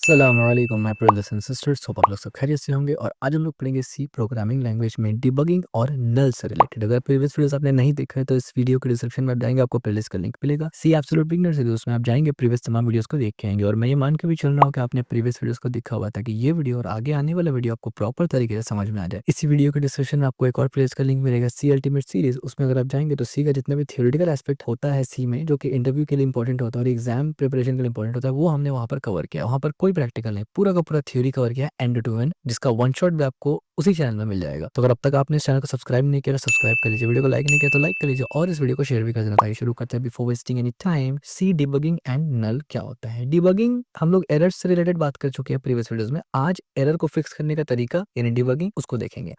अस्सलामुअलैकुम my brothers and sisters, hope आप लोग सब खैरियत से होंगे। और आज हम लोग पढ़ेंगे सी प्रोग्रामिंग लैंग्वेज में डिबगिंग और नल से रिलेटेड। अगर प्रीवियस वीडियोस आपने नहीं देखा है तो इस वीडियो के डिस्क्रिप्शन में आप जाएंगे, आपको प्लेलिस्ट का लिंक मिलेगा। सी एब्सोल्यूट बिगिनर से उसमें आप जाएंगे, प्रीवियस तमाम वीडियोस को देख के आएंगे। और मैं ये मान के भी चल रहा हूँ कि आपने प्रीवियस वीडियोस को देखा हुआ, ताकि ये वीडियो और आगे आने वाला वीडियो आपको प्रॉपर तरीके से समझ में आ जाए। इसी वीडियो के डिस्क्रिप्शन में आपको एक और प्लेलिस्ट का लिंक मिलेगा, सी अल्टीमेट सीरीज। उसमें अगर आप जाएंगे तो सी का जितना भी थियोरेटिकल एस्पेक्ट होता है सी में, जो कि इंटरव्यू के लिए इंपॉर्टेंट होता है और एग्जाम प्रिपरेशन के लिए इंपॉर्टेंट होता है, वो हमने वहाँ पर कवर किया। वहाँ पर कोई प्रैक्टिकल नहीं, पूरा का पूरा थ्योरी कवर किया एंड टू एंड, जिसका वन शॉट भी आपको उसी चैनल में मिल जाएगा। तो अगर अब तक आपने इस चैनल को सब्सक्राइब नहीं किया तो सब्सक्राइब कर लीजिए, वीडियो को लाइक नहीं किया तो लाइक कर लीजिए और इस वीडियो को शेयर भी कर देना। ताकि शुरू करते हैं before wasting any time. C debugging and null क्या होता है। डिबगिंग हम लोग एरर से रिलेटेड बात कर चुके हैं प्रीवियस वीडियोस में। आज एरर को फिक्स करने का तरीका यानी डिबगिंग, उसको देखेंगे।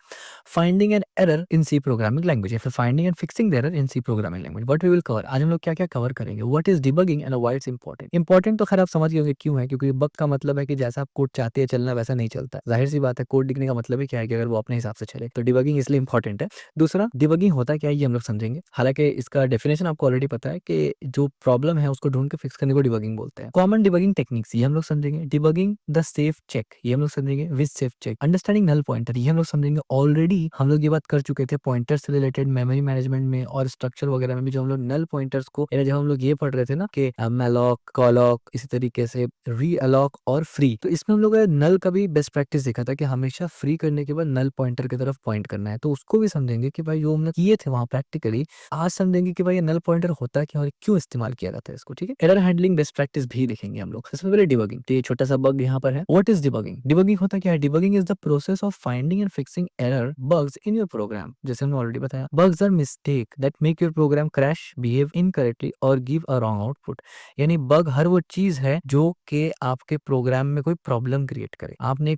Finding an error in C programming language या फिर finding and fixing the error in C programming language, what we will cover. आज हम लोग क्या क्या कवर करेंगे। What is debugging and why it's important. Important तो खैर आप समझ गए होंगे क्यों है, क्योंकि बग का मतलब है कि जैसा आप कोड चाहते हैं चलना वैसा नहीं चलता। जाहिर सी बात है, कोड लिखने का मतलब ही क्या है कि अगर वो अपने हिसाब से चले, तो डिबगिंग इसलिए इंपॉर्टेंट है। दूसरा, डिबगिंग होता क्या है ये हम लोग समझेंगे। हालांकि इसका डेफिनेशन आपको ऑलरेडी पता है कि जो प्रॉब्लम है उसको ढूंढ के फिक्स करने को डिबगिंग बोलते हैं। कॉमन डिबगिंग टेक्निक्स ये हम लोग समझेंगे। डिबगिंग द सेफ चेक ये हम लोग समझेंगे, with safe check. Understanding null pointer ये हम लोग समझेंगे। ऑलरेडी हम लोग ये बात कर चुके थे पॉइंटर से रिलेटेड मेमोरी मैनेजमेंट में और स्ट्रक्चर वगैरह में भी, जो हम लोग नल पॉइंटर्स को यानी जब हम लोग ये पढ़ रहे थे ना कि मैलॉक, कॉलॉक, इसी तरीके से री अलॉक और फ्री, तो इसमें हम लोग नल का भी बेस्ट प्रैक्टिस देखा था कि हमेशा फ्री करने के बाद नल पॉइंटर की तरफ पॉइंट करना है। तो उसको भी समझेंगे कि भाई जो हमने किए थे वहां प्रैक्टिकली, आज समझेंगे कि भाई ये नल पॉइंटर होता है क्या और क्यों इस्तेमाल किया जाता है इसको। ठीक है, एरर हैंडलिंग बेस्ट प्रैक्टिस भी देखेंगे हम लोग। सबसे पहले डिबगिंग, तो ये छोटा सा बग यहाँ पर है। What is debugging. डिबगिंग होता क्या है। Debugging is the process of finding and fixing error bugs in your program. जैसे हमने ऑलरेडी बताया, bugs are mistake that make your program crash, behave incorrectly और गिव अ रॉन्ग आउटपुट। यानी bug हर वो चीज है जो कि आपके प्रोग्राम में कोई प्रॉब्लम क्रिएट करे। आपने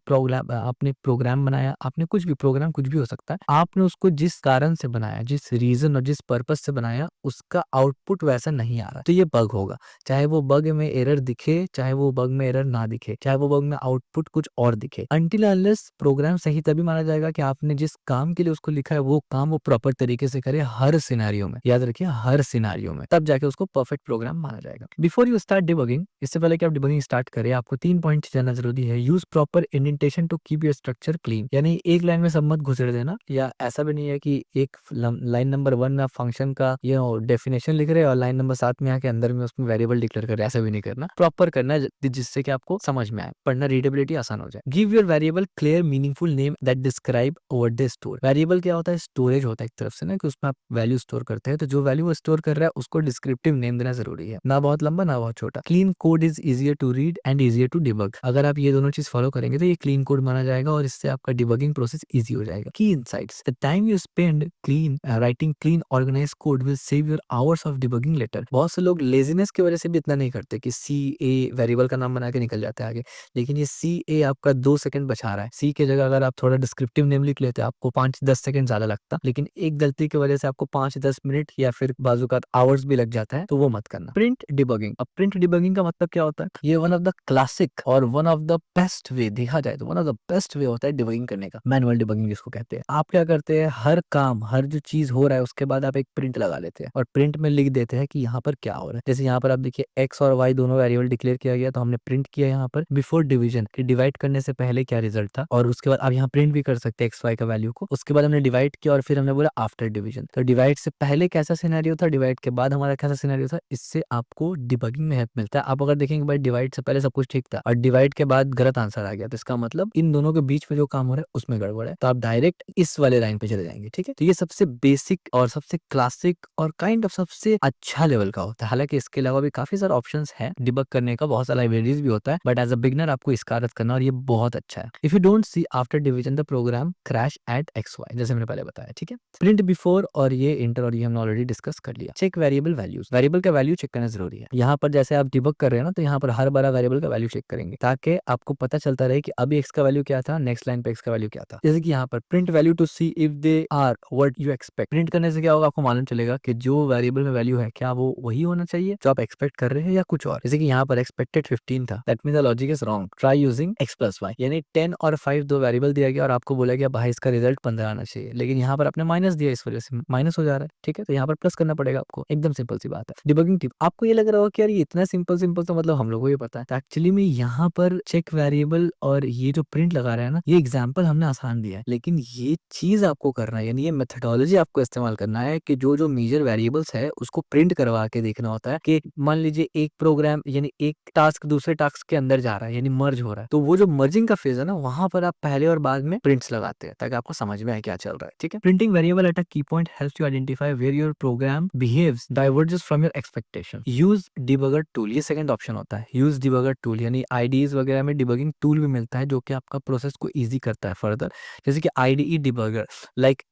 प्रोग्राम बनाया, आपने कुछ भी, प्रोग्राम कुछ भी हो सकता है, आपने उसको जिस कारण से बनाया, जिस रीजन और जिस पर्पज से बनाया, उसका आउटपुट वैसा नहीं आ रहा, तो ये बग होगा। चाहे वो बग में एरर दिखे, चाहे वो बग में एरर ना दिखे, चाहे वो बग में आउटपुट कुछ और दिखे, अनटिल अनलेस प्रोग्राम सही तभी माना जाएगा कि आपने जिस काम के लिए उसको लिखा है वो काम वो प्रॉपर तरीके से करे हर सिनेरियो में। याद रखिए, हर सिनेरियो में, तब जाके उसको परफेक्ट प्रोग्राम माना जाएगा। बिफोर यू स्टार्ट डिबगिंग, इससे पहले कि आप डिबगिंग स्टार्ट करें, आपको 3 पॉइंट जानना जरूरी है। Use proper indentation to keep your structure clean, यानी एक लाइन में सब मत घुसेड़ देना, या ऐसा भी नहीं है कि एक लाइन नंबर 1 में आप फंक्शन का ये डेफिनेशन लिख रहे हैं और लाइन नंबर 7 में आके अंदर में उसमें वेरिएबल डिक्लेयर कर रहे हैं। ऐसा भी नहीं करना, प्रॉपर करना है जिससे कि आपको समझ में आए, पढ़ना रीडेबिलिटी आसान हो जाए। Give your variable clear meaningful name that describe over the store. Variable क्या होता है, स्टोरेज होता है एक तरफ से ना, कि उसमें आप वैल्यू स्टोर करते हैं, तो जो वैल्यू वो स्टोर कर रहा है उसको डिस्क्रिप्टिव नेम देना जरूरी है, ना बहुत लंबा ना बहुत छोटा। Clean code is easier to read and easier to debug. अगर आप ये दोनों चीज फॉलो करेंगे तो ये क्लीन कोड माना जाएगा और इससे आपका डिबगिंग प्रोसेस इजी हो जाएगा। Key insights, the time you spend clean writing clean organize code will save your hours of debugging later. बहुत से लोग लेजीनेस की वजह से भी इतना नहीं करते कि सी ए वेरिएबल का नाम बना के निकल जाते हैं आगे, लेकिन ये सी ए आपका 2 सेकंड बचा रहा है। सी की जगह अगर आप थोड़ा डिस्क्रिप्टिव नेम लिख लेते आपको 5-10 सेकंड ज्यादा लगता, लेकिन एक गलती की वजह से आपको 5-10 मिनट या फिर बाजूकात आवर्स भी लग जाता है, तो वो मत करना। प्रिंट डिबगिंग, अब प्रिंट डिबगिंग का मतलब क्या होता है, ये वन ऑफ द क्लासिक और one of the best way, देखा जाए तो one of the best way होता है डिबगिंग करने का, मैनुअल डिबगिंग जिसको कहते हैं। आप क्या करते हैं, हर काम, हर जो चीज हो रहा है उसके बाद आप एक प्रिंट लगा लेते हैं और प्रिंट में लिख देते हैं कि यहाँ पर क्या हो रहा है। जैसे यहाँ पर आप देखिए एक्स और वाई दोनों वेरिएबल डिक्लेयर किया गया, तो हमने प्रिंट किया यहाँ पर बिफोर डिवीजन, कि डिवाइड करने से पहले क्या रिजल्ट था, और उसके बाद आप यहाँ प्रिंट भी कर सकते हैं एक्स वाई का वैल्यू को। उसके बाद हमने डिवाइड किया और फिर हमने बोला आफ्टर डिवीजन, तो डिवाइड से पहले कैसा सिनेरियो था, डिवाइड के बाद हमारा कैसा सिनेरियो था। इससे आपको डिबगिंग में हेल्प मिलता है। आप अगर देखेंगे भाई डिवाइड से पहले सब कुछ ठीक था और डिवाइड के बाद गलत आंसर आ गया, तो इसका मतलब इन दोनों के बीच में जो काम हो रहा है उसमें गड़बड़ है, तो आप डायरेक्ट इस वाले लाइन पे चले जाएंगे। ठीक है, तो ये सबसे बेसिक और सबसे क्लासिक और काइंड ऑफ सबसे अच्छा लेवल का होता है। हालांकि इसके अलावा भी काफी सारे ऑप्शंस हैं डिबग करने का, बहुत सारा लाइब्रेरीज भी होता है, बट एज अ बिगनर आपको इसका आदत करना और ये बहुत अच्छा है। If you don't see after division the program crash at X Y, जैसे मैंने पहले बताया। ठीक है, प्रिंट बिफोर और ये इंटर और ये हमने ऑलरेडी डिस्कस कर लिया। चेक वेरिएबल वैल्यूज, वेरिएबल का वैल्यू चेक करना जरूरी है। यहाँ पर जैसे आप डिबग कर रहे हैं ना, तो यहाँ पर हर बार वेरिएबल का वैल्यू चेक करेंगे ताकि आपको पता चलता रहे कि अभी एक्स का वैल्यू क्या था, नेक्स्ट लाइन पे एक्स का वैल्यू क्या था। जैसे कि यहाँ पर print value to see if they are what you expect. प्रिंट करने से क्या होगा, आपको मालूम चलेगा कि जो वेरिएबल में वैल्यू है क्या वो वही होना चाहिए जो आप एक्सपेक्ट कर रहे हैं या कुछ और। जैसे कि यहाँ पर एक्सपेक्टेड 15 था, that mean the logic is wrong, try using x plus Y. यानी 10 और 5 दो वेरिएबल दिया गया और आपको बोला गया भाई इसका रिजल्ट 15 आना चाहिए, लेकिन यहाँ पर आपने माइनस दिया, इस वजह से माइनस हो जा रहा है। ठीक है, तो यहाँ पर प्लस करना पड़ेगा आपको, एकदम सिंपल सी बात है। डिबगिंग टिप, आपको ये लग रहा होगा कि यार ये इतना सिंपल सिंपल तो मतलब हम लोगों को ये पता है, तो एक्चुअली में यहाँ पर चेक वेरिएबल और ये जो प्रिंट लगा रहा है ना, ये एग्जाम्पल हमने आसान दिया है, लेकिन ये चीज आपको करना है, यानी ये मेथडोलॉजी आपको इस्तेमाल करना है कि जो जो मेजर वेरिएबल्स है उसको प्रिंट करवा के देखना होता है कि मान लीजिए एक प्रोग्राम यानी एक टास्क दूसरे टास्क के अंदर जा रहा है, यानी मर्ज हो रहा है, तो वो जो मर्जिंग का फेज है ना, वहां पर आप पहले और बाद में प्रिंट्स लगाते हैं ताकि आपको समझ में आए क्या चल रहा है। ठीक है, printing variable at a key point helps you identify where your program behaves diverges from your expectation. Use debugger tool, ये सेकंड ऑप्शन होता है, यूज डिबगर टूल, यानी आईडीज वगैरह में डिबगिंग टूल भी मिलता है जो कि आपका प्रोसेस को ईजी करता है फर्दर। जैसे कि IDE debugger like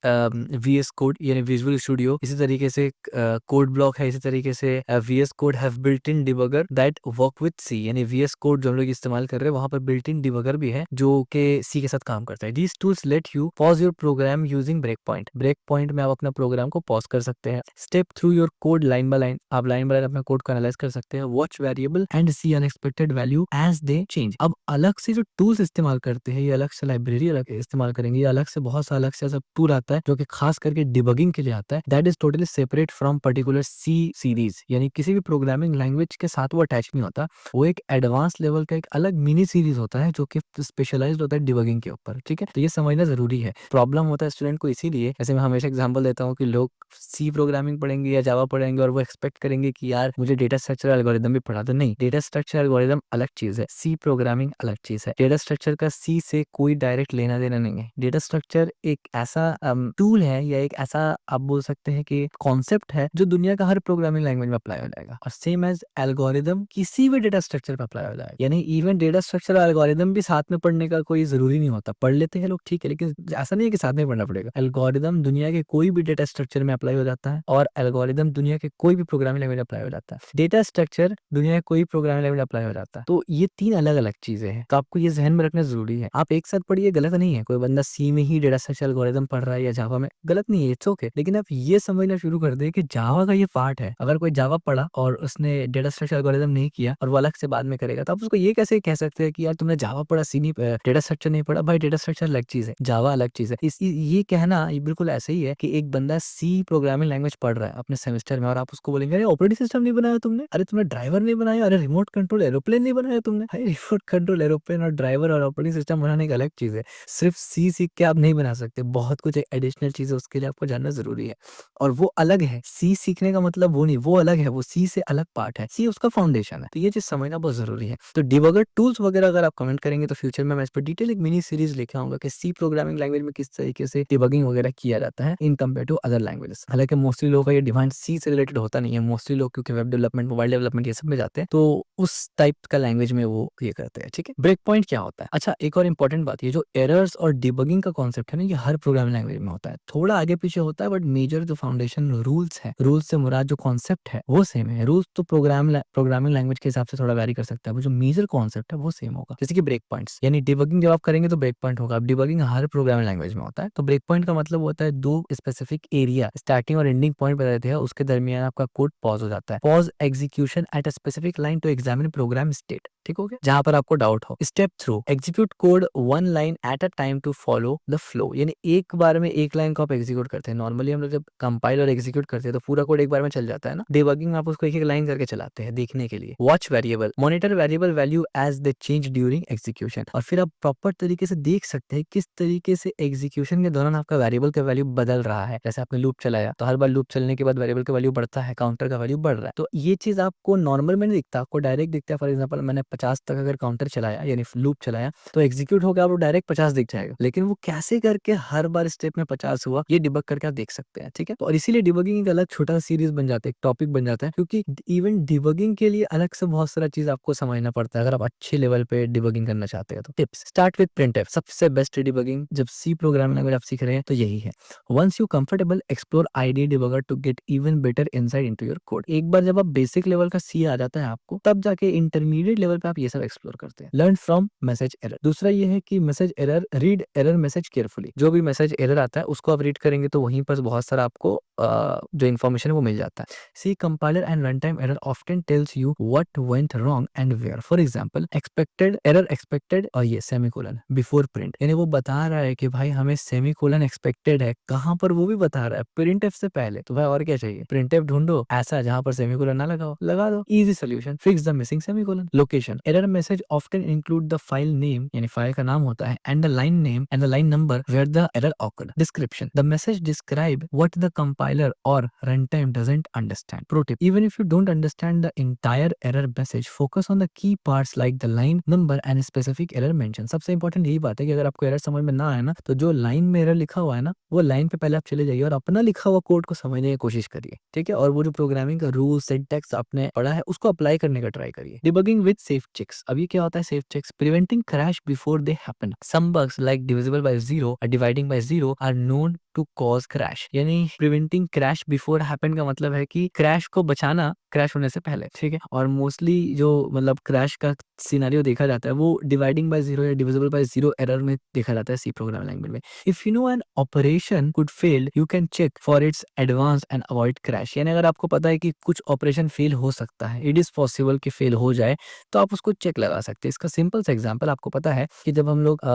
VS code यानी विजुअल स्टूडियो, इसी तरीके से कोड ब्लॉक है, इसी तरीके से VS code have built in debugger that work with C, यानी वीएस कोड जो हम लोग इस्तेमाल कर रहे हैं वहां पर बिल्ट इन डिबगर भी है जो कि सी के साथ काम करता है। These tools let you pause your program using break point, break point में आप अपना प्रोग्राम को पॉज कर सकते हैं। Step through your code line by line, आप लाइन बाय लाइन अपना कोड को एनालाइज कर सकते हैं। Watch variable and see unexpected value as they change. अब अलग से जो टूल्स इस्तेमाल करते हैं, ये अलग से लाइब्रेरी अलग इस्तेमाल करेंगे, ये अलग से बहुत सा अलग से सब टूल आता है जो कि खास करके डिबगिंग के लिए आता है, that is totally separate from particular C series, यानी किसी भी प्रोग्रामिंग लैंग्वेज के साथ वो अटैच नहीं होता, वो एक एडवांस लेवल का एक अलग मिनी सीरीज होता है जो कि स्पेशलाइज्ड होता है डिबगिंग के ऊपर। ठीक है, तो ये समझना जरूरी है। प्रॉब्लम होता है स्टूडेंट को इसीलिए, जैसे मैं हमेशा एग्जांपल देता हूँ कि लोग सी प्रोग्रामिंग पढ़ेंगे या जावा पढ़ेंगे और वो एक्सपेक्ट करेंगे कि यार मुझे डेटा स्ट्रक्चर एल्गोरिदम भी पढ़ा दो। नहीं, डेटा स्ट्रक्चर एल्गोरिदम अलग चीज है, सी प्रोग्रामिंग अलग चीज है। डेटा स्ट्रक्चर का सी से कोई डायरेक्ट लेना देना नहीं है। डेटा स्ट्रक्चर एक ऐसा टूल है या एक ऐसा आप बोल सकते हैं कि कॉन्सेप्ट है जो दुनिया का हर प्रोग्रामिंग लैंग्वेज में अप्लाई हो जाएगा, और सेम एज एल्गोरिदम किसी भी डेटा स्ट्रक्चर पे अप्लाई हो जाएगा। यानी इवन डेटा स्ट्रक्चर और एल्गोरिदम भी साथ में पढ़ने का कोई जरूरी नहीं होता, पढ़ लेते हैं लोग ठीक है, लेकिन ऐसा नहीं है कि साथ में पढ़ना पड़ेगा। एल्गोरिदम दुनिया के कोई भी डेटा स्ट्रक्चर में अप्लाई हो जाता है और एल्गोरिदम दुनिया के कोई भी प्रोग्रामिंग लैंग्वेज में अप्लाई हो जाता है। डेटा स्ट्रक्चर दुनिया के कोई प्रोग्रामिंग लैंग्वेज में अप्लाई हो जाता है। तो ये तीन अलग अलग चीजें हैं, तो आपको ये जहन में रखना जरूरी है। आप एक साथ पढ़िए, गलत नहीं है। कोई बंदा सी में ही डेटा स्ट्रक्चर एल्गोरिदम पढ़ रहा है या जावा में, गलत नहीं है, इट्स ओके। लेकिन आप ये समझना शुरू कर दे कि जावा का ये पार्ट है। अगर कोई जावा पढ़ा और उसने डेटा स्ट्रक्चर एल्गोरिदम नहीं किया और वो अलग से बाद में करेगा, तो आप उसको ये कैसे कह सकते हैं कि यार तुमने जावा पढ़ा, सी नहीं, डेटा स्ट्रक्चर नहीं पढ़ा। भाई डेटा स्ट्रक्चर अलग चीज है, जावा अलग चीज है। ये कहना ये बिल्कुल ऐसे ही है कि एक बंदा सी प्रोग्रामिंग लैंग्वेज पढ़ रहा है अपने सेमेस्टर में और आप उसको बोलेंगे अरे ऑपरेटिंग सिस्टम नहीं बनाया तुमने, अरे तुमने ड्राइवर नहीं बनाया, अरे रिमोट कंट्रोल एरोप्लेन नहीं बनाया तुमने। भाई रिमोट कंट्रोल एरोप्लेन और ड्राइवर और ऑपरेटिंग सिस्टम बनाने की अलग चीज है। सिर्फ सी सीख के आप नहीं बना सकते, बहुत कुछ एडिशनल चीजें उसके लिए आपको जानना जरूरी है, और वो अलग है। सी सीखने का मतलब वो नहीं, वो अलग है, वो सी से अलग पार्ट है, सी उसका फाउंडेशन है। तो ये चीज समझना बहुत जरूरी है। तो डिबगर टूल्स वगैरह अगर आप कमेंट करेंगे तो फ्यूचर में मैं इस पर डिटेल एक मिनी सीरीज लेके आऊंगा कि सी प्रोग्रामिंग लैंग्वेज में किस तरीके से डिबगिंग वगैरह किया जाता है in compare to other languages. हालांकि मोस्टली लोगों का ये डिमांड सी से रिलेटेड होता नहीं है, मोस्टली लोग क्योंकि वेब डेवलपमेंट, मोबाइल डेवलपमेंट ये सब में जाते हैं, तो उस टाइप का लैंग्वेज में वो ये करते हैं। ठीक है, ब्रेक पॉइंट क्या होता है? अच्छा, एक और इंपॉर्टेंट बात, ये जो एरर्स और डिबगिंग का कॉन्सेप्ट है ना, ये हर प्रोग्रामिंग लैंग्वेज में होता है, थोड़ा आगे पीछे होता है, बट मेजर जो फाउंडेशन रूल्स है, रूल्स से मुराद जो कॉन्सेप्ट है वो सेम है। रूल्स तो प्रोग्रामिंग लैंग्वेज के हिसाब से थोड़ा वैरी कर सकता है, वो जो मेजर कॉन्सेप्ट है वो सेम होगा। जैसे कि ब्रेक पॉइंट्स, यानी डिबगिंग जब आप करेंगे तो ब्रेक पॉइंट होगा। अब डिबगिंग हर प्रोग्रामिंग लैंग्वेज में होता है, तो ब्रेक पॉइंट का मतलब होता है दो स्पेसिफिक एरिया, स्टार्टिंग और एंडिंग पॉइंट बता देते हैं, उसके दरमियान आपका कोड पॉज हो जाता है। Pause execution at a specific line to examine program state, ठीक हो गया, जहां पर आपको डाउट हो। Step through execute code one line at a time to follow the flow, यानी एक बार में एक लाइन को आप एग्जीक्यूट करते हैं। नॉर्मली हम लोग जब कंपाइल और एग्जीक्यूट करते हैं तो पूरा कोड एक बार में चल जाता है ना, डिबगिंग में आप उसको एक एक लाइन करके चलाते हैं देखने के लिए। Watch variable, monitor variable value as they change during execution, और फिर आप प्रॉपर तरीके से देख सकते हैं किस तरीके से एग्जीक्यूशन के दौरान आपका वेरिएबल का वैल्यू बदल रहा है। जैसे आपने लूप चलाया तो हर बार लूप चलने के बाद वेरिएबल का वैल्यू बढ़ता है, काउंटर का वैल्यू बढ़ रहा है। तो ये चीज आपको नॉर्मल में नहीं दिखता, आपको डायरेक्ट दिखता है। फॉर एग्जाम्पल मैंने 50 तक अगर काउंटर चलाया यानी लूप चलाया तो एग्जीक्यूट होगा आपको डायरेक्ट 50 दिख जाएगा, लेकिन वो कैसे करके हर बार स्टेप में 50 हुआ ये डिबग करके आप देख सकते हैं। ठीक है, और इसीलिए डिबगिंग एक अलग छोटा सीरीज बन जाता है, एक टॉपिक बन जाता है, क्योंकि इवन डिबगिंग के लिए अलग से बहुत सारा चीज आपको समझना पड़ता है अगर आप अच्छे लेवल पे डिबगिंग करना चाहते हैं तो। टिप्स, स्टार्ट विद प्रिंटफ, सबसे बेस्ट डिबगिंग जब सी प्रोग्रामिंग लैंग्वेज आप सीख रहे हैं तो यही है। Once you comfortable explore IDE debugger to get even better insight into your code. एक बार जब आप बेसिक लेवल का सी आ जाता है आपको, तब जाके इंटरमीडिएट लेवल पे आप ये सब एक्सप्लोर करते हैं। Learn from message error. दूसरा ये है कि message error, read error message carefully. जो भी मैसेज एरर आता है उसको आप रीड करेंगे तो वहीं पर बहुत सारा आपको जो इन्फॉर्मेशन है वो मिल जाता है। C compiler and run time error often tells you what went wrong and where. For example expected error expected और ये सेमीकोलन बिफोर प्रिंट, यानी वो बता रहा है कि भाई हमें सेमीकोलन एक्सपेक्टेड है, कहाँ पर वो भी बता रहा है, प्रिंट एफ से पहले। तो भाई और क्या चाहिए, प्रिंट एफ ढूंढो ऐसा जहां पर सेमीकोलन ना लगाओ, लगा दो, easy solution, fix the missing semicolon. Location error message often include the file name, यानी फाइल का नाम होता है, and the line name and the line number where the error occurred. Description the message describe what the compiler or runtime doesn't understand. Pro tip: even if you don't understand the entire error message, focus on the key parts like the line number and specific error mention. सबसे important यही बात है कि अगर आपको error समझ में ना आए ना, तो जो लाइन में एरर लिखा हुआ है ना, वो लाइन पे पहले आप चले जाइए और अपना लिखा हुआ कोड को समझने की कोशिश करिए, ठीक है। और वो जो प्रोग्रामिंग का रूल सिंटैक्स आपने पढ़ा है उसको अप्लाई करने का ट्राई करिए। Debugging with safe checks. अब ये क्या होता है safe checks? Preventing crash before they happen. Some bugs like divisible by zero और dividing by zero are known to cause crash. यानी प्रिवेंटिंग क्रैश बिफोर हैपन का मतलब है कि क्रैश को बचाना क्रैश होने से पहले, ठीक है। और मोस्टली जो मतलब क्रैश का सिनेरियो देखा जाता है वो डिवाइडिंग बाय जीरो या डिविजिबल बाय जीरो एरर में देखा जाता है सी प्रोग्रामिंग लैंग्वेज में। If you know an operation could fail you can check for its advance and avoid crash. यानी अगर आपको पता है कि कुछ ऑपरेशन फेल हो सकता है, इट इज पॉसिबल कि फेल हो जाए, तो आप उसको चेक लगा सकते हैं। इसका सिंपल सा एग्जांपल आपको पता है कि जब हम लोग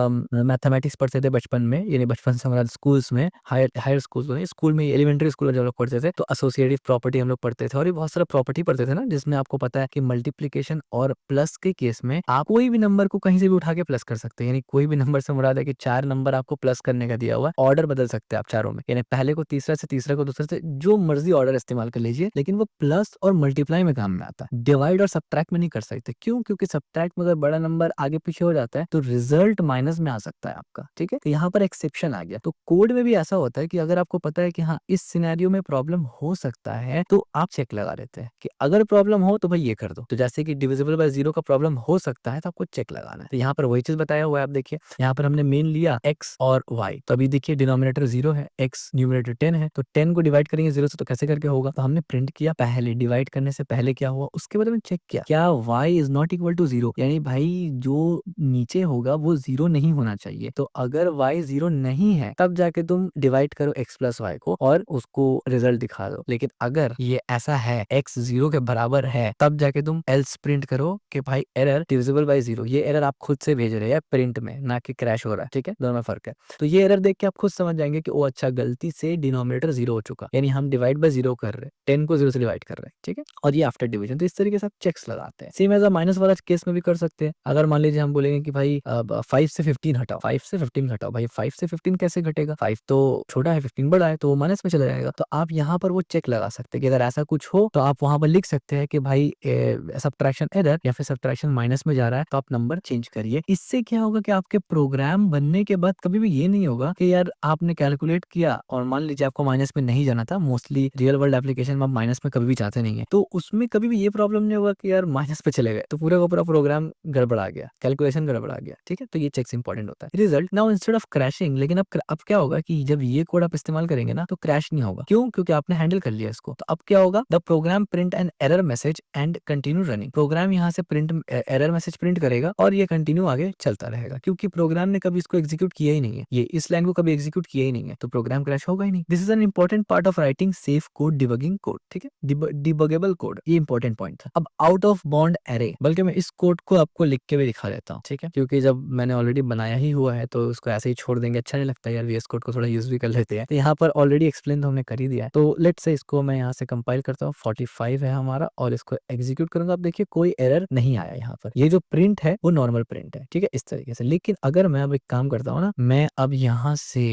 मैथमेटिक्स पढ़ते थे बचपन में, यानी बचपन से हमारा स्कूल्स में, हायर स्कूल में, एलिमेंट्री स्कूल में जब लोग पढ़ते थे तो एसोसिएटिव प्रॉपर्टी हम लोग पढ़ते थे और ये बहुत सारा प्रॉपर्टी पढ़ते थे ना, जिसमें आपको पता है कि मल्टीप्लिकेशन और प्लस के केस में आप कोई भी नंबर को कहीं से भी उठा के प्लस कर सकते हैं। यानी कोई भी नंबर से मुराद है कि 4 नंबर आपको प्लस करने का दिया हुआ है, ऑर्डर बदल सकते हैं आप चारों में, यानी पहले को तीसरा से, तीसरा को दूसरे से, जो मर्जी ऑर्डर इस्तेमाल कर लीजिए, लेकिन वो प्लस और मल्टीप्लाई में काम में आता है। डिवाइड और सब्ट्रैक्ट में नहीं कर सकते। क्यों? क्योंकि सब्ट्रैक्ट में अगर बड़ा नंबर आगे पीछे हो जाता है तो रिजल्ट माइनस में आ सकता है आपका, ठीक है। तो यहाँ पर एक्सेप्शन आ गया। तो कोड में भी ऐसा होता है कि अगर आपको पता है कि हाँ इस सिनेरियो में प्रॉब्लम हो सकता है, तो आप चेक लगा देते हैं कि अगर प्रॉब्लम हो तो भाई ये कर दो। तो जैसे कि डिविजिबल बाय जीरो का प्रॉब्लम हो सकता है तो आपको चेक लगाना है। तो यहाँ पर वही चीज बताया हुआ है, आप देखिए यहाँ पर हमने मेन लिया x और y। तो अभी देखिए डिनोमिनेटर 0 है, x न्यूमरेटर 10 है, तो 10 को डिवाइड करेंगे 0 से तो कैसे करके होगा। तो हमने प्रिंट किया पहले, डिवाइड करने से पहले क्या हुआ, उसके बाद हमने चेक किया क्या y is not equal to 0, यानी भाई जो नीचे होगा वो 0 नहीं होना चाहिए। तो अगर y 0 नहीं है तब जाके तुम डिवाइड करो x प्लस y को और उसको रिजल्ट दिखा दो। लेकिन अगर ये ऐसा है x 0 के बराबर है तब जाके तुम else प्रिंट करो कि भाई एरर डिविजिबल बाय 0। ये एरर आप खुद से भेज रहे हैं प्रिंट में, ना कि क्रैश हो रहा है, ठीक है, दोनों में फर्क है। तो ये एरर देख के आप खुद समझ जाएंगे कि ओ अच्छा गलती से डिनोमिनेटर 0 हो चुका, यानी हम डिवाइड बाय 0 कर रहे हैं, 10 को 0 से डिवाइड कर रहे हैं, ठीक है। और ये आफ्टर डिवीजन। तो इस तरीके से आप चेक्स लगाते हैं। सेम एज अ माइनस वाला केस में भी कर सकते हैं। अगर मान लीजिए हम बोलेंगे कि भाई 5 से 15 हटाओ, 5 से 15 घटाओ, भाई 5 से 15 कैसे घटेगा, 5 तो छोटा है 15 बड़ा है, तो वो माइनस में चला जाएगा। तो आप यहाँ पर वो चेक लगा सकते हैं कि अगर ऐसा कुछ हो तो आप वहां पर लिख सकते हैं कि भाई सब्ट्रैक्शन एरर या फिर सब्ट्रैक्शन माइनस में जा रहा है, तो आप नंबर चेंज करिए। इससे क्या होगा कि आपके प्रोग्राम बनने के बाद कभी भी ये नहीं होगा कि यार आपने कैलकुलेट किया और मान लीजिए आपको माइनस में नहीं जाना था। मोस्टली रियल वर्ल्ड एप्लीकेशन में आप माइनस में कभी भी जाते नहीं है, तो उसमें कभी भी ये प्रॉब्लम नहीं होगा कि यार माइनस पे चले गए तो पूरा का पूरा प्रोग्राम गड़बड़ा गया, कैलकुलेशन गड़बड़ा गया, ठीक है। तो ये चेक्स इंपॉर्टेंट होता है। Result now instead of crashing, लेकिन अब क्या होगा कि जब ये कोड आप इस्तेमाल करेंगे ना तो क्रैश नहीं होगा। क्यों? क्योंकि आपने हैंडल कर लिया इसको। तो अब क्या होगा, the program print an error message and continue running. Program यहाँ से प्रिंट एरर मैसेज प्रिंट करेगा और ये कंटिन्यू आगे चलता रहेगा, क्योंकि प्रोग्राम ने कभी इसको एग्जीक्यूट किया ही नहीं है, ये इस लाइन को कभी एग्जीक्यूट किया ही नहीं है, तो प्रोग्राम क्रैश होगा ही नहीं। This is an important part of writing safe code, debugging code, ठीक है, डिबगेबल कोड, ये इंपॉर्टेंट पॉइंट था। अब आउट ऑफ बाउंड एरे, बल्कि मैं इस कोड को आपको लिख के भी दिखा देता हूँ, ठीक है, क्योंकि जब मैंने ऑलरेडी बनाया ही हुआ है तो उसको ऐसे ही छोड़ देंगे, अच्छा नहीं लगता यार, VS कोड को थोड़ा यूज भी कर लेते हैं। तो यहाँ पर ऑलरेडी एक्सप्लेन तो हमने कर ही दिया है। तो लेट से इसको मैं यहाँ से कंपाइल करता हूँ, 45 है हमारा, और इसको एग्जीक्यूट करूंगा। आप देखिए कोई एरर नहीं आया यहाँ पर, ये जो प्रिंट है वो नॉर्मल प्रिंट है, ठीक है, इस तरीके से। लेकिन अगर मैं अब एक काम करता हूँ ना, मैं अब यहाँ से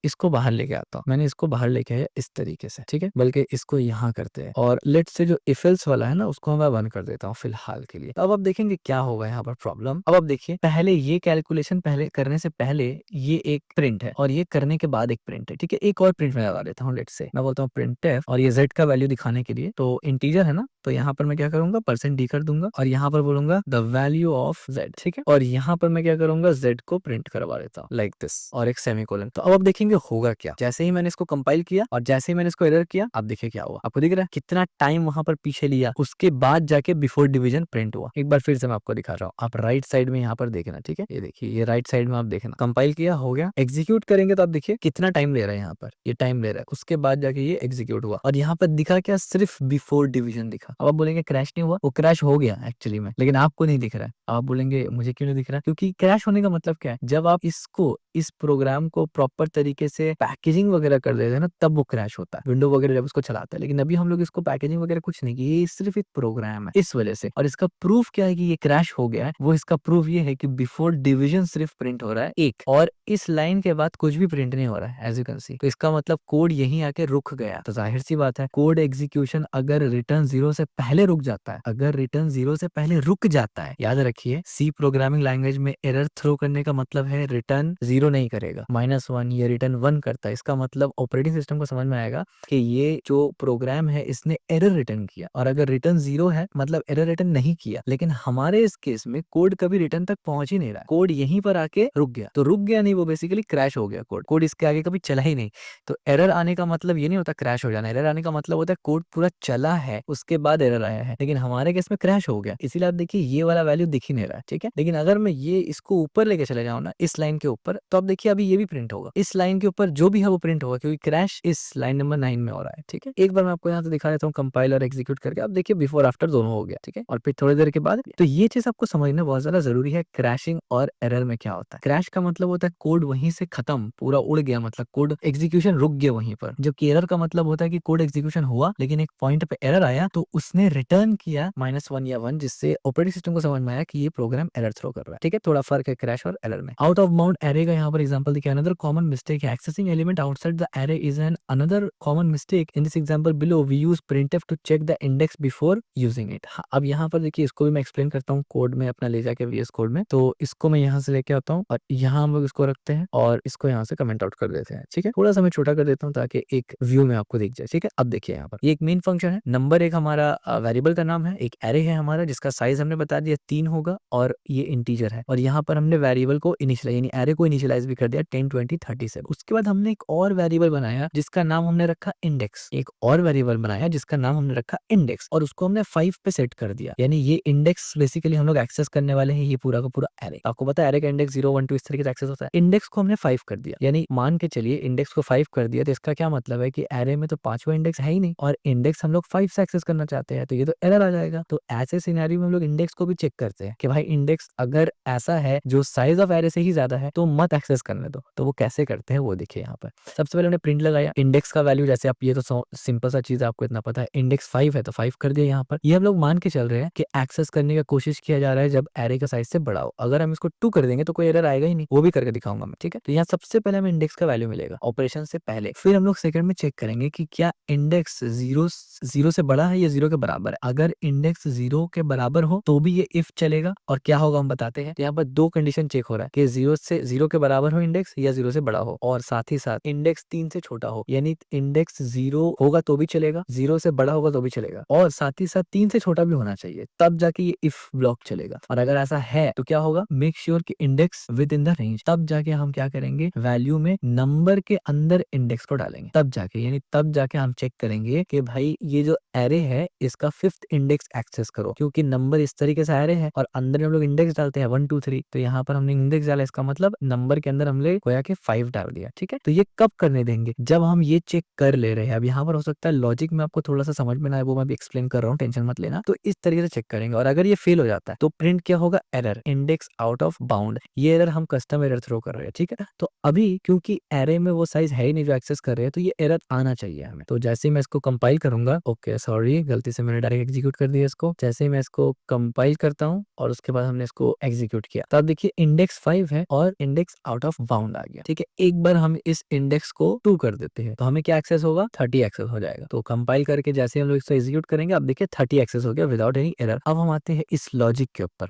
इसको बाहर लेके आता हूँ, मैंने इसको बाहर लेके आया इस तरीके से, ठीक है, बल्कि इसको यहाँ करते हैं और लेट से जो इफ एल्स वाला है ना उसको मैं बंद कर देता हूँ फिलहाल के लिए। तो अब आप देखेंगे क्या होगा यहाँ पर प्रॉब्लम। अब आप देखिए पहले ये कैलकुलेशन पहले करने से पहले ये एक प्रिंट है और ये करने के बाद बाद एक प्रिंट है, ठीक है। एक और प्रिंट मैं लगा देता हूँ, लेट्स से मैं बोलता हूँ printf और ये z का वैल्यू दिखाने के लिए, तो इंटीजर है ना, तो यहाँ पर मैं क्या करूंगा %d कर दूंगा और यहाँ पर बोलूंगा द वैल्यू ऑफ z, ठीक है। और यहाँ पर मैं क्या करूंगा, z को प्रिंट करवा देता हूँ लाइक दिस और एक सेमीकोलन। तो अब आप देखेंगे होगा क्या, जैसे ही मैंने इसको कंपाइल किया और जैसे ही मैंने इसको एरर किया, अब देखिए क्या हुआ, आपको दिख रहा है कितना टाइम वहां पर पीछे लिया, उसके बाद जाके बिफोर डिवीजन प्रिंट हुआ। एक बार फिर से मैं आपको दिखा रहा हूँ, आप राइट साइड में यहाँ पर देखना, ठीक है। ये देखिए, ये राइट साइड में आप देखना, कंपाइल किया, हो गया, एग्जीक्यूट करेंगे तो आप देखिए कितना टाइम ले रहा है, यहाँ पर ये टाइम ले रहा है, उसके बाद जाके ये एग्जीक्यूट हुआ और यहाँ पर दिखा क्या, सिर्फ बिफोर डिवीजन दिखा। अब आप बोलेंगे क्रैश नहीं हुआ, वो क्रैश हो गया एक्चुअली में, लेकिन आपको नहीं दिख रहा है। आप बोलेंगे मुझे क्यों नहीं दिख रहा, क्योंकि क्रैश होने का मतलब क्या है, जब आप इसको, इस प्रोग्राम को प्रॉपर तरीके से पैकेजिंग वगैरह कर देते हैं ना, तब वो क्रैश होता है, विंडो वगैरह जब उसको चलाता है। लेकिन अभी हम लोग इसको पैकेजिंग वगैरह कुछ नहीं किए, ये सिर्फ एक प्रोग्राम है, इस वजह से। और इसका प्रूफ क्या है कि ये क्रैश हो गया है, वो इसका प्रूफ ये है कि बिफोर डिवीजन सिर्फ प्रिंट हो रहा है एक, और इस लाइन के बाद कुछ भी प्रिंट नहीं हो रहा है, एज यू कैन सी। तो इसका मतलब कोड यहीं आके रुक गया। तो जाहिर सी बात है, कोड एग्जीक्यूशन अगर रिटर्न 0 से पहले रुक जाता है, अगर रिटर्न 0 से पहले रुक जाता है, याद रखिए सी प्रोग्रामिंग लैंग्वेज में एरर थ्रो करने का मतलब है रिटर्न 0 नहीं करेगा, -1 या रिटर्न 1 करता है। इसका मतलब ऑपरेटिंग सिस्टम को समझ में आएगा कि ये जो प्रोग्राम है इसने एरर रिटर्न किया, और अगर रिटर्न 0 है मतलब एरर रिटर्न नहीं किया। लेकिन हमारे इस केस में कोड कभी रिटर्न तक पहुंच ही नहीं रहा है, कोड यहीं पर आके रुक गया। तो रुक गया नहीं, वो बेसिकली क्रैश हो गया, कोड इसके आगे कभी चला ही नहीं। तो एरर आने का मतलब ये नहीं होता क्रैश हो जाना, एरर आने का मतलब होता है कोड पूरा चला है, उसके बाद एरर आया है। लेकिन हमारे केस में क्रैश हो गया, इसीलिए आप देखिए ये वाला वैल्यू दिख ही नहीं रहा है, ठीक है। लेकिन अगर मैं ये इसको ऊपर लेके चले जाऊँ ना, इस लाइन के ऊपर, तो आप देखिए अभी ये भी प्रिंट होगा, इस लाइन के ऊपर जो भी है वो प्रिंट होगा, क्योंकि क्रैश इस लाइन नंबर 9 में हो रहा है, ठीक है। एक बार मैं आपको यहाँ से दिखा देता हूँ कंपाइल और एग्जीक्यूट करके, आप देखिए बिफोर आफ्टर दोनों हो गया, ठीक है। और फिर थोड़ी देर के बाद, तो ये चीज आपको समझना बहुत ज्यादा जरूरी है, क्रैशिंग और एरर में क्या होता है। क्रैश का मतलब होता है कोड वहीं से खत्म, पूरा उड़ गया, मतलब कोड एग्जीक्यूशन रुक गया वहीं पर। जबकि एरर का मतलब होता है कि कोड एग्जीक्यूशन हुआ, लेकिन एक पॉइंट पे एरर आया तो उसने रिटर्न किया -1 या 1, जिससे ऑपरेटिंग सिस्टम को समझ में आया कि ये प्रोग्राम एरर थ्रो कर रहा है, ठीक है। थोड़ा फर्क है क्रैश और एरर में। आउट ऑफ बाउंड एरे का यहाँ पर एग्जांपल देखिए, अनदर कॉमन मिस्टेक है accessing element outside the array is an another common mistake. In this example below we use printf to check the index before using it. अब यहाँ पर देखिए, इसको भी मैं एक्सप्लेन करता हूँ कोड में अपना ले जाके VS कोड में। तो इसको मैं यहाँ से लेके आता हूँ और यहाँ हम लोग इसको रखते हैं और इसको यहाँ से कमेंट आउट कर देते हैं, ठीक है। थोड़ा सा मैं छोटा कर देता हूँ ताकि एक व्यू में आपको दिख जाए, ठीक है। अब देखिए यहाँ पर ये एक मेन फंक्शन है, नंबर एक हमारा वेरिएबल का नाम है, एक एरे है हमारा जिसका साइज हमने बता दिया 3 होगा, और ये इंटीजर है। और यहाँ पर हमने वेरिएबल को इनिशियलाइज, यानी एरे को इनिशियलाइज भी कर दिया 10, 20, 37। उसके बाद हमने एक और वेरिएबल बनाया जिसका नाम हमने रखा इंडेक्स, एक और वेरिएबल बनाया जिसका नाम हमने रखा इंडेक्स, और उसको हमने 5 पे सेट कर दिया। यानी ये इंडेक्स बेसिकली हम लोग एक्सेस करने वाले हैं, ये पूरा का पूरा एरे। आपको पता है एरे का इंडेक्स 0, 1, 2 इस तरीके से एक्सेस होता है। इंडेक्स को हमने 5 कर दिया, यानी मान के चलिए इंडेक्स को 5 कर दिया, तो इसका क्या मतलब है कि एरे में तो 5वां इंडेक्स है ही नहीं, और इंडेक्स हम लोग 5 से एक्सेस करना चाहते हैं, तो ये तो एरर आ जाएगा। तो ऐसे सिनेरियो में हम लोग इंडेक्स को भी चेक करते हैं कि भाई इंडेक्स अगर ऐसा है जो साइज ऑफ एरे से ही ज्यादा है तो मत एक्सेस करने दो। तो वो कैसे करते हैं वो देखिए यहाँ पर। सबसे पहले हमने प्रिंट लगाया इंडेक्स का वैल्यू, जैसे आप, ये तो सिंपल सा चीज आपको इतना पता है, इंडेक्स 5 है तो 5 कर दिया यहाँ पर। ये हम लोग मान के चल रहे हैं कि एक्सेस करने की कोशिश किया जा रहा है जब एरे का साइज से बड़ा हो। अगर हम इसको 2 कर देंगे तो कोई एरर आएगा ही नहीं, वो भी करके दिखाऊंगा मैं, ठीक है। तो यहाँ सबसे पहले हमें इंडेक्स का वैल्यू मिलेगा ऑपरेशन से पहले, फिर हम लोग सेकंड में चेक करेंगे कि क्या इंडेक्स 0 से बड़ा है या 0 के बराबर है। अगर इंडेक्स 0 के बराबर हो तो भी ये इफ चलेगा, और क्या होगा हम बताते हैं। तो यहाँ पर 2 कंडीशन चेक हो रहा है कि 0 के बराबर हो इंडेक्स या 0 से बड़ा हो, और साथ ही साथ इंडेक्स 3 से छोटा हो, यानी इंडेक्स 0 होगा तो भी चलेगा, 0 से बड़ा होगा तो भी चलेगा, और साथ ही साथ 3 से छोटा भी होना चाहिए, तब जाके ये इफ ब्लॉक चलेगा। और अगर ऐसा है तो क्या होगा, मेक श्योर कि index with in the range, तब जाके हम क्या करेंगे, वैल्यू में नंबर के अंदर इंडेक्स को डालेंगे, तब जाके, यानी तब जाके हम चेक करेंगे कि भाई ये जो एरे है इसका 5th इंडेक्स एक्सेस करो, क्योंकि नंबर इस तरीके से एरे है और अंदर हम लोग इंडेक्स डालते हैं 1, 2, 3। तो यहाँ पर हमने इंडेक्स डाला, इसका मतलब नंबर के अंदर हमने गोया के 5 डाल दिया, ठीक है। तो ये कब करने देंगे, जब हम ये चेक कर ले रहे हैं। अब यहाँ पर हो सकता है लॉजिक में आपको थोड़ा सा समझ में ना आए, वो मैं भी एक्सप्लेन कर रहा हूँ, टेंशन मत लेना। तो इस तरीके से चेक करेंगे, और अगर ये फेल हो जाता है तो प्रिंट क्या होगा, error, index out of bound. ये एरर हम कस्टम एरर थ्रो कर रहे हैं, ठीक है। तो अभी क्योंकि एरे में वो साइज है ही नहीं जो एक्सेस कर रहे हैं, तो ये एरर आना चाहिए हमें। तो जैसे ही मैं इसको कंपाइल करूंगा, ओके सॉरी गलती से मैंने डायरेक्ट एग्जीक्यूट कर दिया इसको। जैसे ही मैं इसको कंपाइल करता हूँ और उसके बाद हमने इसको एग्जीक्यूट किया, तो अब देखिए इंडेक्स 5 है और इंडेक्स आउट ऑफ बाउंड आ गया। ठीक है, एक बार हम इस इंडेक्स को 2 कर देते हैं तो हमें क्या एक्सेस होगा, 30 एक्सेस हो जाएगा। तो कंपाइल करके जैसे हम लोग इसको एग्जीक्यूट करेंगे, अब देखिए 30 एक्सेस हो गया विदाउट एनी एरर। अब हम आते हैं इस लॉजिक के ऊपर,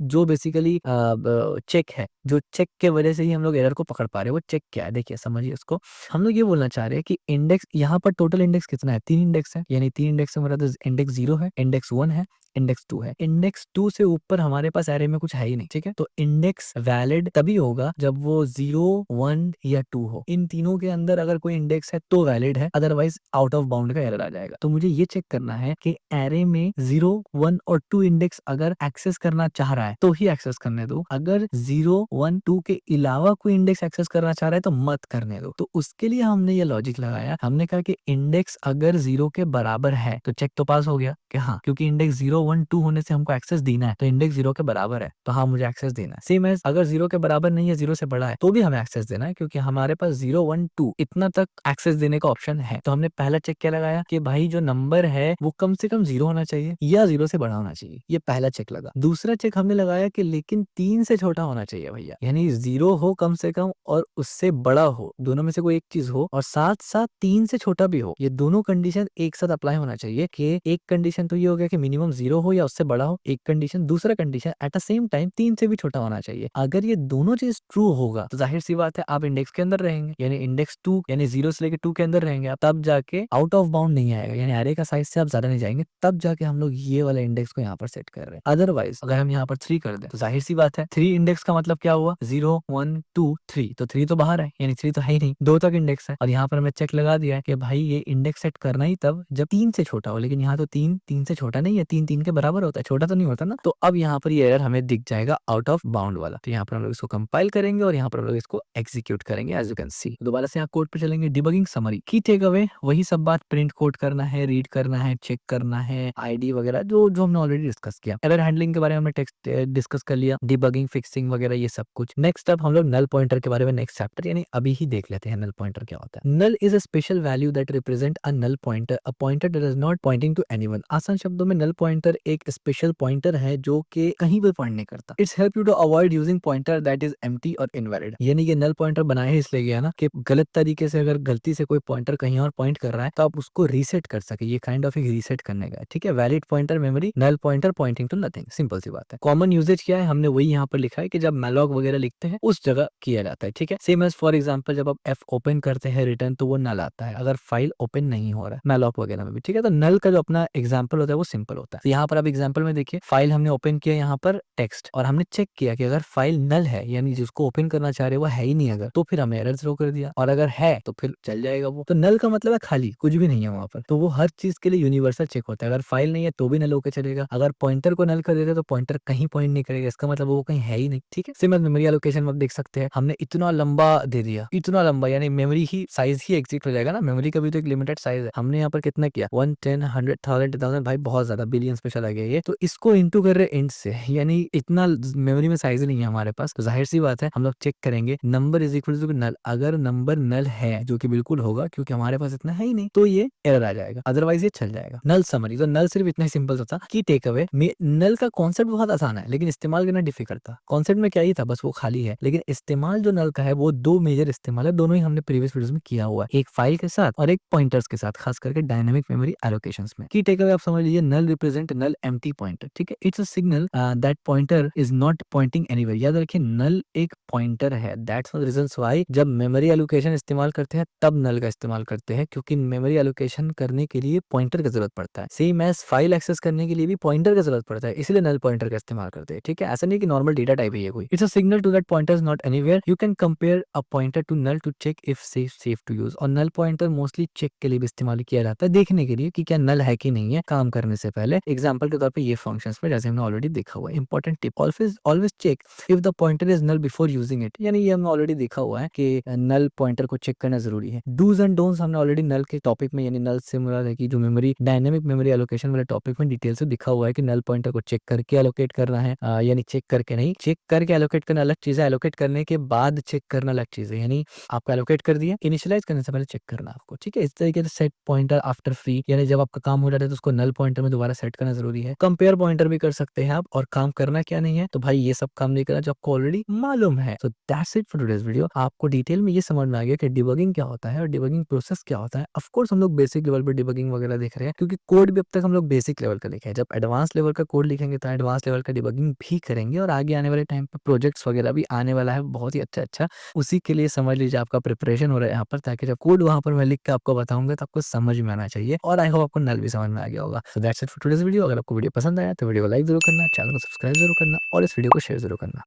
जो बेसिकली चेक है, जो चेक के वजह से ही हम लोग एरर को पकड़ पा रहे हैं। वो चेक क्या है, देखिए समझिए उसको। हम लोग ये बोलना चाह रहे हैं कि इंडेक्स, यहाँ पर टोटल इंडेक्स कितना है, 3 इंडेक्स है, यानी 3 इंडेक्स से मतलब इंडेक्स 0 है, इंडेक्स 1 है, इंडेक्स 2 है। इंडेक्स 2 से ऊपर हमारे पास एरे में कुछ है ही नहीं। ठीक है, तो इंडेक्स वैलिड तभी होगा जब वो 0, 1 या 2 हो। इन तीनों के अंदर अगर कोई इंडेक्स है तो वैलिड है, अदरवाइज आउट ऑफ बाउंड का एरर आ जाएगा। तो मुझे ये चेक करना है कि एरे में 0, 1 और 2 इंडेक्स अगर एक्सेस करना चाह रहा है तो ही एक्सेस करने दो। अगर 0, 1, 2 के अलावा कोई इंडेक्स एक्सेस करना चाह रहा है तो मत करने दो। तो उसके लिए हमने ये लॉजिक लगाया। हमने कहा कि इंडेक्स अगर 0 के बराबर है तो चेक तो पास हो गया कि हाँ, क्योंकि इंडेक्स 0, 1, 2 होने से हमको एक्सेस देना है, तो इंडेक्स 0 के बराबर है तो हाँ मुझे एक्सेस देना है। सेम एज अगर 0 के बराबर नहीं है, 0 से बड़ा है, तो भी हमें एक्सेस देना है, क्योंकि हमारे पास 0, 1, 2 इतना तक एक्सेस देने का ऑप्शन है। तो हमने पहला चेक क्या लगाया कि भाई जो नंबर है वो कम से कम 0 होना चाहिए या 0 से बड़ा होना चाहिए। ये पहला चेक लगा। दूसरा चेक हमने लगाया कि लेकिन 3 से छोटा होना चाहिए भैया, यानी 0 हो कम से कम और उससे बड़ा हो, दोनों में से कोई एक चीज हो, और साथ साथ 3 से छोटा भी हो। ये दोनों कंडीशन एक साथ अप्लाई होना चाहिए कि एक कंडीशन तो ये हो गया कि मिनिमम 0 हो या उससे बड़ा हो, एक कंडीशन, दूसरा condition at the same time 3 से भी छोटा होना चाहिए। अगर ये दोनों चीज ट्रू होगा तो जाहिर सी बात है आप इंडेक्स के अंदर रहेंगे, यानी इंडेक्स 2 यानी 0 से लेकर 2 के अंदर रहेंगे आप, तब जाके आउट ऑफ बाउंड नहीं आएगा, यानी एरे का साइज से आप ज्यादा नहीं जाएंगे, तब जाके हम लोग ये वाला इंडेक्स को यहाँ पर सेट कर रहे हैं। अदरवाइज अगर हम यहाँ पर 3 कर दें तो जाहिर सी बात है 3 इंडेक्स का मतलब क्या हुआ, 0, 1, 2, 3, तो 3 तो बाहर है, यानी 3 तो है ही नहीं, 2 तक इंडेक्स है। और यहाँ पर हमें चेक लगा दिया है कि भाई ये इंडेक्स सेट करना ही तब जब 3 से छोटा हो, लेकिन यहाँ तो 3 3 से छोटा नहीं है, 3 3 के बराबर होता है, छोटा तो नहीं होता ना। तो अब यहाँ पर ये एरर हमें दिख जाएगा आउट ऑफ बाउंड वाला। तो यहाँ पर हम लोग इसको कंपाइल करेंगे और यहाँ पर हम लोग इसको एग्जीक्यूट करेंगे। एज यू कैन सी, दोबारा से यहाँ कोड पे चलेंगे। डिबगिंग समरी की टेक अवे, वही सब बात, प्रिंट कोड करना है, रीड करना है, चेक करना है, आईडी वगैरह जो जो हमने ऑलरेडी डिस्कस किया। एरर हैंडलिंग के बारे में हमने टेक्स्ट डिस्कस कर लिया, डिबगिंग, फिक्सिंग वगैरह ये सब कुछ। नेक्स्ट अप हम लोग नल पॉइंटर के बारे में नेक्स्ट चैप्टर यानी अभी ही देख लेते हैं नल पॉइंटर क्या होता है। Null is a special value that represent a null pointer, a pointer that is not pointing to anyone. आसान शब्दों में नल पॉइंटर एक स्पेशल पॉइंटर है जो कि कहीं पर पॉइंट नहीं करता। It's help you to avoid using pointer that is empty or invalid, यानी कि नल पॉइंटर बनाया ही इसलिए गया ना कि गलत तरीके से अगर गलती से कोई पॉइंटर कहीं और पॉइंट कर रहा है तो आप उसको रीसेट कर सके। ये काइंड ऑफ एक रीसेट करने का है। ठीक है, valid pointer memory, null pointer pointing to nothing, simple सी बात है। कॉमन यूजेज क्या है, हमने वही यहाँ पर लिखा है कि जब मैलॉग वगैरह लिखते हैं उस जगह किया जाता है। ठीक है, सेम एज फॉर एग्जांपल जब आप एफ ओपन करते हैं रिटर्न तो वो नल आता है अगर फाइल ओपन नहीं हो रहा है, मैलॉग वगैरह में भी। ठीक है, तो नल का जो अपना एग्जांपल होता है वो सिंपल होता है। तो यहाँ पर आप एग्जांपल में देखिए, फाइल हमने ओपन किया यहाँ पर टेक्स्ट, और हमने चेक किया कि अगर फाइल नल है यानी जिसको ओपन करना चाह रहे वो है ही नहीं अगर, तो फिर हमें एरर थ्रो कर दिया, और अगर है तो फिर चल जाएगा वो। तो नल का मतलब है खाली, कुछ भी नहीं है वहां पर। तो वो हर चीज के लिए यूनिवर्सल चेक होता है। अगर फाइल नहीं है तो भी नल होकर चलेगा, अगर पॉइंटर को नल कर देते तो पॉइंटर कहीं पॉइंट नहीं करेगा, इसका मतलब वो कहीं है ही नहीं। ठीक है, सिम मेमोरी एलोकेशन में आप देख सकते हैं हमने इतना लंबा दे दिया, इतना लंबा, यानी मेमोरी ही साइज ही एग्जिट हो जाएगा ना। मेमोरी का भी तो एक लिमिटेड साइज है। हमने यहाँ पर कितना किया, 1, 10, 100, 1000, 2000, भाई बहुत ज्यादा, बिलियंस में चला गया ये। तो इसको इंटू कर रहे इंट से, यानी इतना मेमोरी में साइज नहीं है हमारे पास। तो जाहिर सी बात है हम लोग चेक करेंगे number is equal to null. अगर नंबर नल है, जो कि बिल्कुल होगा क्योंकि हमारे पास इतना है ही नहीं, तो ये एरर आ जाएगा, अदरवाइज ये चल जाएगा। नल समरी, तो नल सिर्फ इतना ही सिंपल सा था कि टेक अवे में नल का कॉन्सेप्ट बहुत आसान है लेकिन इस्तेमाल करना डिफिकल्ट था। कॉन्सेप्ट में क्या ही था, बस वो खाली है, लेकिन इस्तेमाल जो नल का है वो दो मेजर इस्तेमाल है, दोनों ही हमने प्रीवियस वीडियोस में किया हुआ है, एक फाइल के साथ और एक पॉइंटर्स के साथ, खास करके डायनामिक मेमोरी एलोकेशंस में। की टेक अवे आप समझ लीजिए, नल रिप्रेजेंट नल एम्प्टी पॉइंटर। ठीक है, it's a signal that pointer is not Poynting anywhere. याद रखिए नल एक पॉइंटर है, दैट्स द रीजंस व्हाई जब मेमोरी एलोकेशन इस्तेमाल करते हैं तब नल का इस्तेमाल करते हैं, क्योंकि मेमोरी एलोकेशन करने के लिए पॉइंटर की जरूरत पड़ता है। सेम एज फाइल एक्सेस करने के लिए भी पॉइंटर की जरूरत पड़ता है, इसलिए नल पॉइंटर का इस्तेमाल करते हैं। ठीक है, ऐसा नहीं कि नॉर्मल डेटा टाइप है ये कोई। It's a signal to that pointer is not anywhere. You can compare a pointer to null to check if safe to use. और नल पॉइंटर मोस्टली चेक के लिए भी इस्तेमाल किया जाता है, देखने के लिए कि क्या नल है कि नहीं है काम करने से पहले। एग्जाम्पल के तौर पर ये फंक्शंस में जैसे हमने ऑलरेडी देखा हुआ है। Important tip, always check if the pointer is null before using it, यानी ये हमने ऑलरेडी देखा हुआ है कि नल पॉइंटर को चेक करना जरूरी है। डूज एंड डोंट्स हमने ऑलरेडी नल के टॉपिक में, यानी नल से मुराद है कि जो मेमोरी डायनेमिक मेमोरी एलोकेशन वाले टॉपिक में डिटेल से दिखा हुआ है कि नल पॉइंटर को चेक करके एलोकेट करना है, यानी चेक करके नहीं, चेक करके एलोकेट करना अलग चीज है, एलोकेट करने के बाद चेक करना अलग चीज है। यानी आपको एलोकेट कर दिया, इनिशियलाइज करने से पहले चेक करना आपको। ठीक है, इस तरीके से सेट पॉइंटर आफ्टर फ्री, यानी जब आपका काम हो जाता है तो उसको नल पॉइंटर में दोबारा सेट करना करना जरूरी है, कंपेयर पॉइंटर भी कर सकते हैं आप, और काम करना क्या नहीं है, तो भाई ये सब काम नहीं करना जो आपको ऑलरेडी मालूम है। So that's it for today's video. आपको डिटेल में ये समझ में आ गया कि डिबगिंग क्या होता है और डिबगिंग प्रोसेस क्या होता है। ऑफ कोर्स हम लोग बेसिक लेवल पे डिबगिंग वगैरह देख रहे हैं, क्योंकि कोड भी अब तक हम लोग बेसिक लेवल का लिखे हैं। जब एडवांस लेवल का कोड लिखेंगे तो एडवांस लेवल का डिबगिंग भी करेंगे, और आगे आने वाले टाइम पे प्रोजेक्ट्स वगैरह भी आने वाला है बहुत ही अच्छा अच्छा। उसी के लिए समझ लीजिए आपका प्रिपरेशन हो रहा है यहाँ पर, ताकि जब कोड वहाँ पर मैं लिख के आपको बताऊंगा तो आपको समझ में आना चाहिए, और आई होप आपको नल भी समझ में आ गया होगा। So that's it for today's video. अगर आपको वीडियो पसंद आया तो वीडियो को लाइक जरूर करना, चैनल को सब्सक्राइब जरूर करना, और इस वीडियो को शेयर जरूर करना।